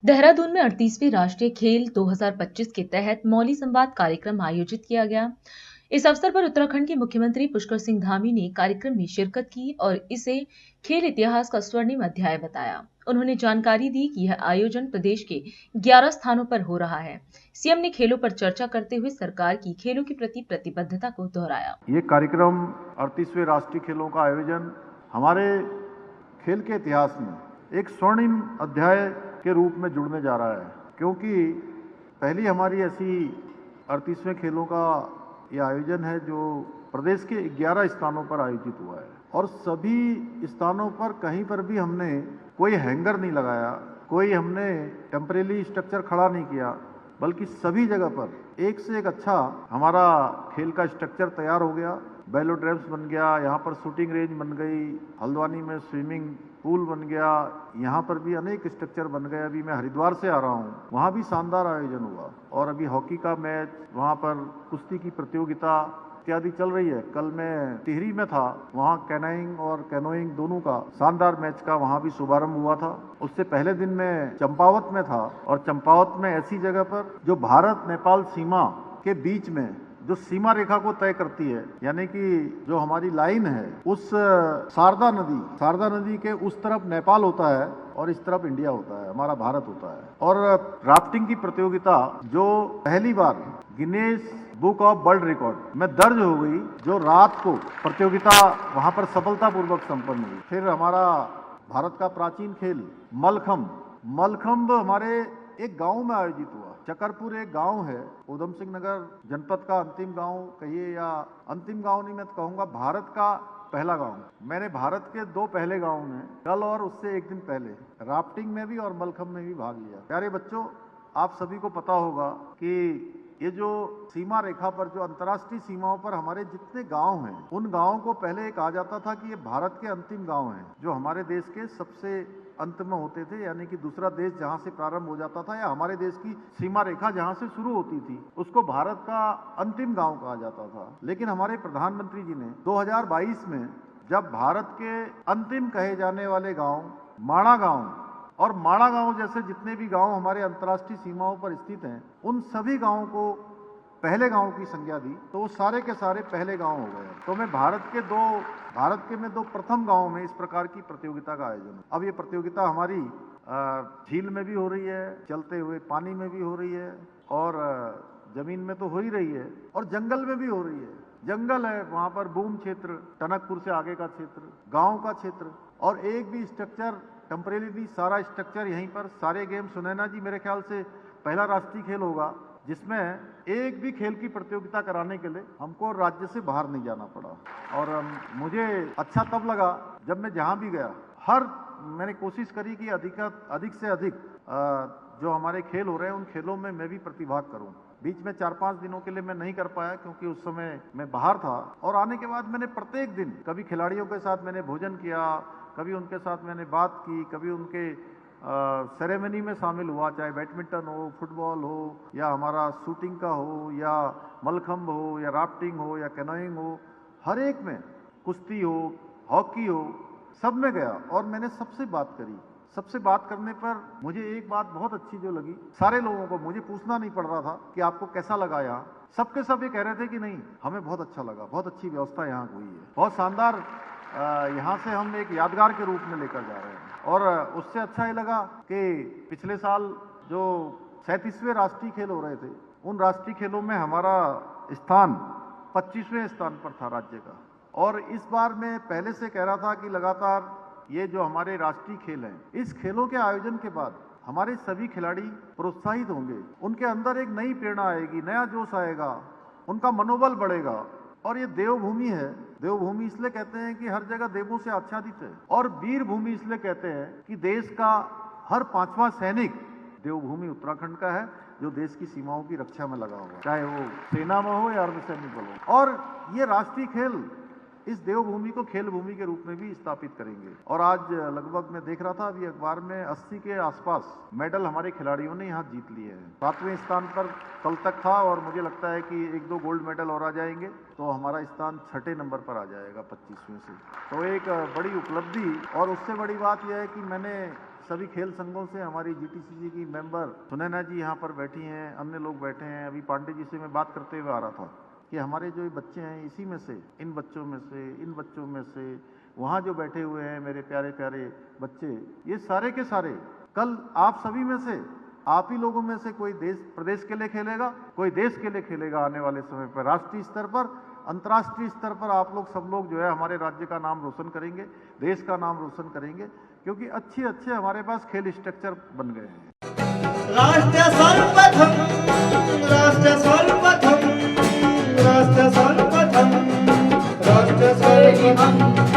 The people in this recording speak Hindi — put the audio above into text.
देहरादून में 38वें राष्ट्रीय खेल 2025 के तहत मौली संवाद कार्यक्रम आयोजित किया गया। इस अवसर पर उत्तराखंड के मुख्यमंत्री पुष्कर सिंह धामी ने कार्यक्रम में शिरकत की और इसे खेल इतिहास का स्वर्णिम अध्याय बताया। उन्होंने जानकारी दी कि यह आयोजन प्रदेश के 11 स्थानों पर हो रहा है। सीएम ने खेलों पर चर्चा करते हुए सरकार की खेलों के प्रति प्रतिबद्धता को दोहराया। ये कार्यक्रम 38वें राष्ट्रीय खेलों का आयोजन हमारे खेल के इतिहास में एक स्वर्णिम अध्याय के रूप में जुड़ने जा रहा है, क्योंकि पहली हमारी ऐसी 38वें खेलों का ये आयोजन है जो प्रदेश के 11 स्थानों पर आयोजित हुआ है और सभी स्थानों पर कहीं पर भी हमने कोई हैंगर नहीं लगाया, कोई हमने टेम्परेरी स्ट्रक्चर खड़ा नहीं किया, बल्कि सभी जगह पर एक से एक अच्छा हमारा खेल का स्ट्रक्चर तैयार हो गया। वेलोड्रम्स बन गया, यहाँ पर शूटिंग रेंज बन गई, हल्द्वानी में स्विमिंग पूल बन गया, यहाँ पर भी अनेक स्ट्रक्चर बन गए। अभी मैं हरिद्वार से आ रहा हूँ, वहाँ भी शानदार आयोजन हुआ और अभी हॉकी का मैच, वहाँ पर कुश्ती की प्रतियोगिता इत्यादि चल रही है। कल मैं टिहरी में था, वहाँ कैनाइंग और कैनोइंग दोनों का शानदार मैच का वहाँ भी शुभारंभ हुआ था। उससे पहले दिन मैं चंपावत में था और चंपावत में ऐसी जगह पर जो भारत नेपाल सीमा के बीच में जो सीमा रेखा को तय करती है, यानी कि जो हमारी लाइन है, उस शारदा नदी के उस तरफ नेपाल होता है और इस तरफ इंडिया होता है, हमारा भारत होता है। और राफ्टिंग की प्रतियोगिता जो पहली बार Guinness book of world record में दर्ज हो गई, जो रात को प्रतियोगिता वहां पर सफलतापूर्वक संपन्न हुई। फिर हमारा भारत का प्राचीन खेल मलखंब हमारे एक गांव में आयोजित हुआ। चकरपुर एक गांव है, उधम सिंह नगर जनपद का अंतिम गांव कहिए, या अंतिम गांव नहीं, मैं तो कहूँगा भारत का पहला गांव। मैंने भारत के 2 पहले गांव में कल और उससे एक दिन पहले राफ्टिंग में भी और मलखंब में भी भाग लिया। प्यारे बच्चों, आप सभी को पता होगा कि ये जो सीमा रेखा पर, जो अंतर्राष्ट्रीय सीमाओं पर हमारे जितने गांव हैं, उन गांवों को पहले कहा जाता था कि ये भारत के अंतिम गांव हैं, जो हमारे देश के सबसे अंत में होते थे, यानी कि दूसरा देश जहां से प्रारंभ हो जाता था या हमारे देश की सीमा रेखा जहां से शुरू होती थी, उसको भारत का अंतिम गांव कहा जाता था। लेकिन हमारे प्रधानमंत्री जी ने 2022 में जब भारत के अंतिम कहे जाने वाले गांव माणा गांव और माणा गांव जैसे जितने भी गांव हमारे अंतर्राष्ट्रीय सीमाओं पर स्थित हैं, उन सभी गांवों को पहले गांव की संज्ञा दी, तो वो सारे के सारे पहले गांव हो गए। तो मैं भारत के दो प्रथम गांवों में इस प्रकार की प्रतियोगिता का आयोजन। अब ये प्रतियोगिता हमारी झील में भी हो रही है, चलते हुए पानी में भी हो रही है, और जमीन में तो हो ही रही है, और जंगल में भी हो रही है। जंगल है वहां पर, बूम क्षेत्र, टनकपुर से आगे का क्षेत्र, गांव का क्षेत्र, और एक भी स्ट्रक्चर टेम्परेरी, सारा स्ट्रक्चर यहीं पर। सारे गेम, सुनैना जी मेरे ख्याल से पहला राष्ट्रीय खेल होगा जिसमें एक भी खेल की प्रतियोगिता कराने के लिए हमको राज्य से बाहर नहीं जाना पड़ा। और मुझे अच्छा तब लगा जब मैं जहां भी गया, मैंने कोशिश करी कि अधिक से अधिक जो हमारे खेल हो रहे हैं उन खेलों में मैं भी प्रतिभाग करूं। बीच में 4-5 दिनों के लिए मैं नहीं कर पाया क्योंकि उस समय मैं बाहर था, और आने के बाद मैंने प्रत्येक दिन कभी खिलाड़ियों के साथ मैंने भोजन किया, कभी उनके साथ मैंने बात की, कभी उनके सेरेमनी में शामिल हुआ, चाहे बैडमिंटन हो, फुटबॉल हो, या हमारा शूटिंग का हो, या मलखंब हो, या राफ्टिंग हो, या कैनोइंग हो, हर एक में, कुश्ती हो, हॉकी हो, सब में गया और मैंने सबसे बात करी। सबसे बात करने पर मुझे एक बात बहुत अच्छी जो लगी, सारे लोगों को मुझे पूछना नहीं पड़ रहा था कि आपको कैसा लगा यहाँ, सबके सब ये कह रहे थे कि नहीं, हमें बहुत अच्छा लगा, बहुत अच्छी व्यवस्था यहाँ हुई है, बहुत शानदार, यहाँ से हम एक यादगार के रूप में लेकर जा रहे हैं। और उससे अच्छा ये लगा कि पिछले साल जो 37वें राष्ट्रीय खेल हो रहे थे, उन राष्ट्रीय खेलों में हमारा स्थान 25वें स्थान पर था राज्य का। और इस बार मैं पहले से कह रहा था कि लगातार ये जो हमारे राष्ट्रीय खेल हैं, इस खेलों के आयोजन के बाद हमारे सभी खिलाड़ी प्रोत्साहित होंगे, उनके अंदर एक नई प्रेरणा आएगी, नया जोश आएगा, उनका मनोबल बढ़ेगा। और ये देवभूमि है, देवभूमि इसलिए कहते हैं कि हर जगह देवों से आच्छादित है, और वीर भूमि इसलिए कहते हैं कि देश का हर 5वां सैनिक देवभूमि उत्तराखंड का है, जो देश की सीमाओं की रक्षा में लगा हुआ, चाहे वो सेना में हो या अर्धसैनिक बल हो। और ये राष्ट्रीय खेल इस देवभूमि को खेल भूमि के रूप में भी स्थापित करेंगे। और आज लगभग मैं देख रहा था अभी अखबार में 80 के आसपास मेडल हमारे खिलाड़ियों ने यहाँ जीत लिए हैं। 7वें स्थान पर कल तक था, और मुझे लगता है कि 1-2 गोल्ड मेडल और आ जाएंगे तो हमारा स्थान 6ठे नंबर पर आ जाएगा 25वें से। तो एक बड़ी उपलब्धि। और उससे बड़ी बात यह है कि मैंने सभी खेल संघों से हमारी जीटीसीसी की मेंबर सुनैना जी यहाँ पर बैठी हैं, अन्य लोग बैठे हैं। अभी पांडे जी से मैं बात करते हुए आ रहा था कि हमारे जो बच्चे हैं इसी में से, इन बच्चों में से वहाँ जो बैठे हुए हैं मेरे प्यारे प्यारे बच्चे, ये सारे के सारे कल आप सभी में से, आप ही लोगों में से कोई देश प्रदेश के लिए खेलेगा, कोई देश के लिए खेलेगा। आने वाले समय पर राष्ट्रीय स्तर पर, अंतर्राष्ट्रीय स्तर पर आप लोग सब लोग जो है हमारे राज्य का नाम रोशन करेंगे, देश का नाम रोशन करेंगे, क्योंकि अच्छे हमारे पास खेल स्ट्रक्चर बन गए हैं। राष्ट्र सर्वप्रथम, राष्ट्र सर्वप्रथम, राष्ट्र सर्वप्रथम, राष्ट्र सर्वप्रथम।